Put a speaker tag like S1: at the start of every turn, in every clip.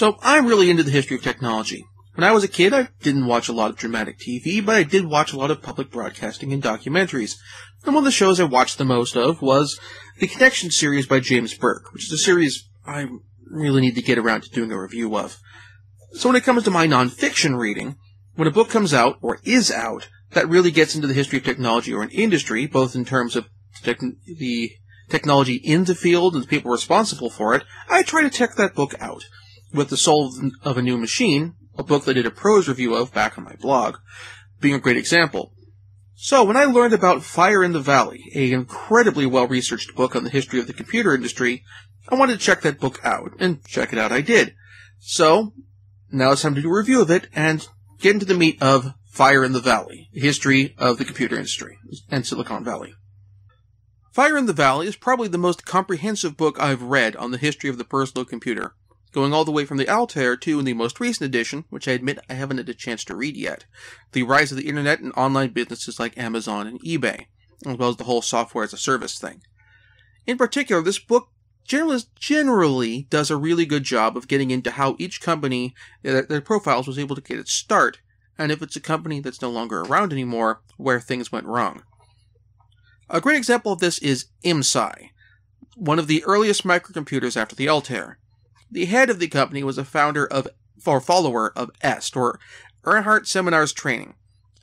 S1: So I'm really into the history of technology. When I was a kid, I didn't watch a lot of dramatic TV, but I did watch a lot of public broadcasting and documentaries. And one of the shows I watched the most of was the Connection series by James Burke, which is a series I really need to get around to doing a review of. So when it comes to my nonfiction reading, when a book comes out, or is out, that really gets into the history of technology or an industry, both in terms of the technology in the field and the people responsible for it, I try to check that book out. With The Soul of a New Machine, a book that I did a prose review of back on my blog, being a great example. So, when I learned about Fire in the Valley, an incredibly well-researched book on the history of the computer industry, I wanted to check that book out, and check it out I did. So, now it's time to do a review of it, and get into the meat of Fire in the Valley, the history of the computer industry, and Silicon Valley. Fire in the Valley is probably the most comprehensive book I've read on the history of the personal computer, going all the way from the Altair to, in the most recent edition, which I admit I haven't had a chance to read yet, the rise of the internet and online businesses like Amazon and eBay, as well as the whole software as a service thing. In particular, this book generally does a really good job of getting into how each company, their profiles, was able to get its start, and if it's a company that's no longer around anymore, where things went wrong. A great example of this is IMSI, one of the earliest microcomputers after the Altair. The head of the company was a follower of EST, or Earhart Seminars Training.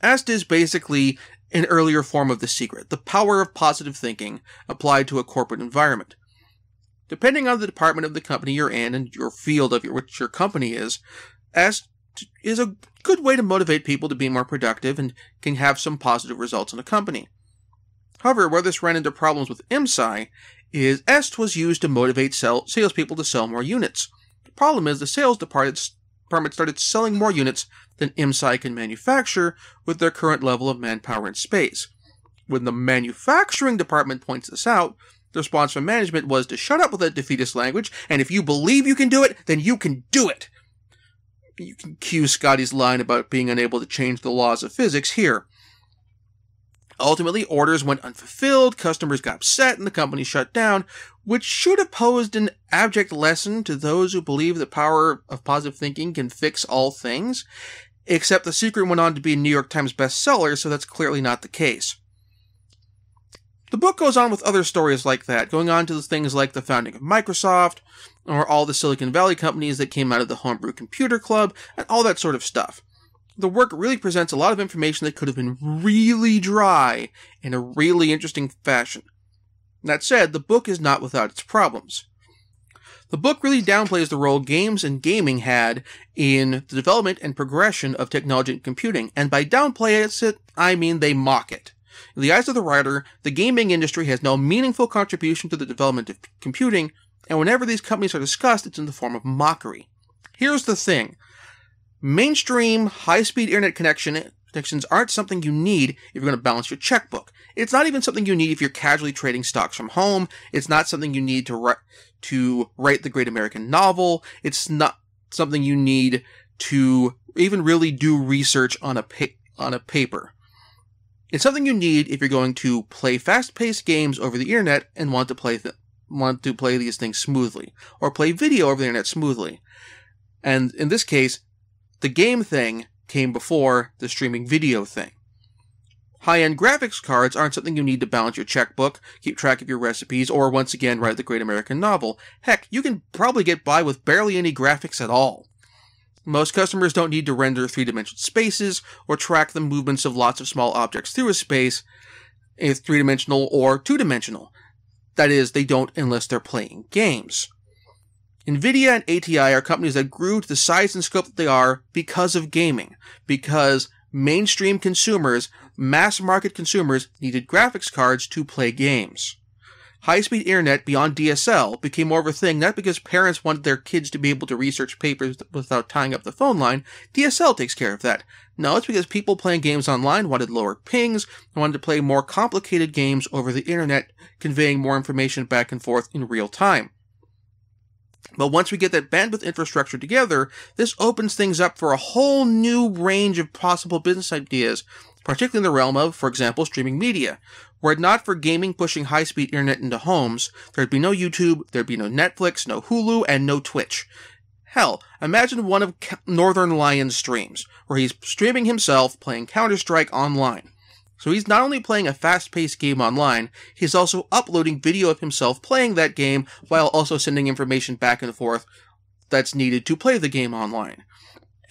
S1: EST is basically an earlier form of The Secret, the power of positive thinking applied to a corporate environment. Depending on the department of the company you're in and your field of which your company is, EST is a good way to motivate people to be more productive and can have some positive results in a company. However, where this ran into problems with IMSI is EST was used to motivate salespeople to sell more units. The problem is the sales department started selling more units than IMSI can manufacture with their current level of manpower and space. When the manufacturing department points this out, the response from management was to shut up with that defeatist language, and if you believe you can do it, then you can do it. You can cue Scotty's line about being unable to change the laws of physics here. Ultimately, orders went unfulfilled, customers got upset, and the company shut down, which should have posed an abject lesson to those who believe the power of positive thinking can fix all things, except The Secret went on to be a New York Times bestseller, so that's clearly not the case. The book goes on with other stories like that, going on to things like the founding of Microsoft, or all the Silicon Valley companies that came out of the Homebrew Computer Club, and all that sort of stuff. The work really presents a lot of information that could have been really dry in a really interesting fashion. That said, the book is not without its problems. The book really downplays the role games and gaming had in the development and progression of technology and computing, and by downplay it, I mean they mock it. In the eyes of the writer, the gaming industry has no meaningful contribution to the development of computing, and whenever these companies are discussed, it's in the form of mockery. Here's the thing. Mainstream, high-speed internet connections aren't something you need if you're going to balance your checkbook. It's not even something you need if you're casually trading stocks from home. It's not something you need to write the great American novel. It's not something you need to even really do research on a paper. It's something you need if you're going to play fast-paced games over the internet and want to play these things smoothly, or play video over the internet smoothly. And in this case, the game thing came before the streaming video thing. High-end graphics cards aren't something you need to balance your checkbook, keep track of your recipes, or once again write the great American novel. Heck, you can probably get by with barely any graphics at all. Most customers don't need to render three-dimensional spaces or track the movements of lots of small objects through a space, if three-dimensional or two-dimensional. That is, they don't unless they're playing games. NVIDIA and ATI are companies that grew to the size and scope that they are because of gaming, because mainstream consumers, mass-market consumers, needed graphics cards to play games. High-speed internet beyond DSL became more of a thing not because parents wanted their kids to be able to research papers without tying up the phone line. DSL takes care of that. No, it's because people playing games online wanted lower pings and wanted to play more complicated games over the internet, conveying more information back and forth in real time. But once we get that bandwidth infrastructure together, this opens things up for a whole new range of possible business ideas, particularly in the realm of, for example, streaming media. Were it not for gaming pushing high-speed internet into homes, there'd be no YouTube, there'd be no Netflix, no Hulu, and no Twitch. Hell, imagine one of Northern Lion's streams, where he's streaming himself playing Counter-Strike online. So he's not only playing a fast-paced game online, he's also uploading video of himself playing that game while also sending information back and forth that's needed to play the game online.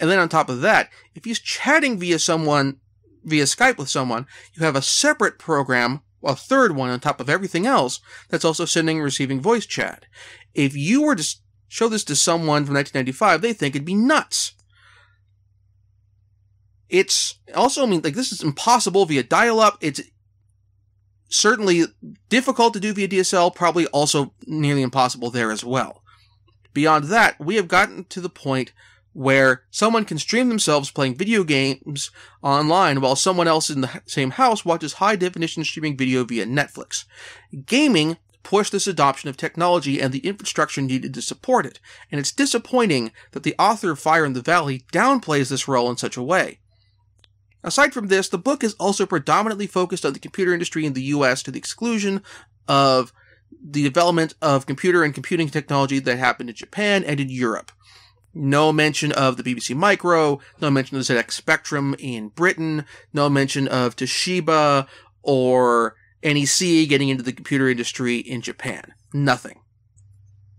S1: And then on top of that, if he's chatting via Skype with someone, you have a separate program, a third one on top of everything else, that's also sending and receiving voice chat. If you were to show this to someone from 1995, they think it'd be nuts. It's also, this is impossible via dial-up. It's certainly difficult to do via DSL, probably also nearly impossible there as well. Beyond that, we have gotten to the point where someone can stream themselves playing video games online while someone else in the same house watches high-definition streaming video via Netflix. Gaming pushed this adoption of technology and the infrastructure needed to support it, and it's disappointing that the author of Fire in the Valley downplays this role in such a way. Aside from this, the book is also predominantly focused on the computer industry in the US to the exclusion of the development of computer and computing technology that happened in Japan and in Europe. No mention of the BBC Micro, no mention of the ZX Spectrum in Britain, no mention of Toshiba or NEC getting into the computer industry in Japan. Nothing.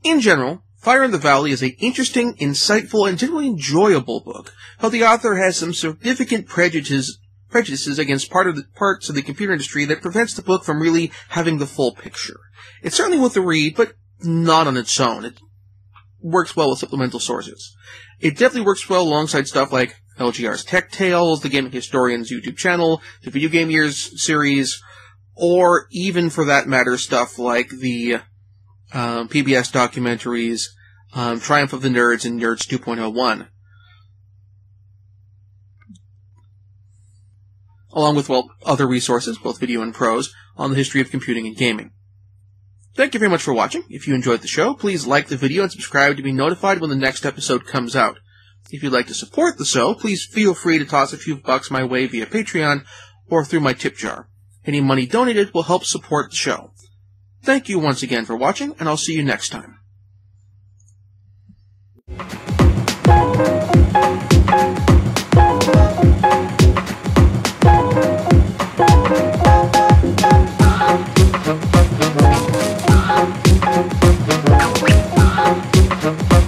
S1: In general, Fire in the Valley is an interesting, insightful, and generally enjoyable book, though the author has some significant prejudices against parts of the computer industry that prevents the book from really having the full picture. It's certainly worth a read, but not on its own. It works well with supplemental sources. It definitely works well alongside stuff like LGR's Tech Tales, the Gaming Historian's YouTube channel, the Video Game Years series, or even, for that matter, stuff like the PBS documentaries, Triumph of the Nerds and Nerds 2.01. Along with, other resources, both video and prose, on the history of computing and gaming. Thank you very much for watching. If you enjoyed the show, please like the video and subscribe to be notified when the next episode comes out. If you'd like to support the show, please feel free to toss a few bucks my way via Patreon or through my tip jar. Any money donated will help support the show. Thank you once again for watching, and I'll see you next time.
S2: Thank you.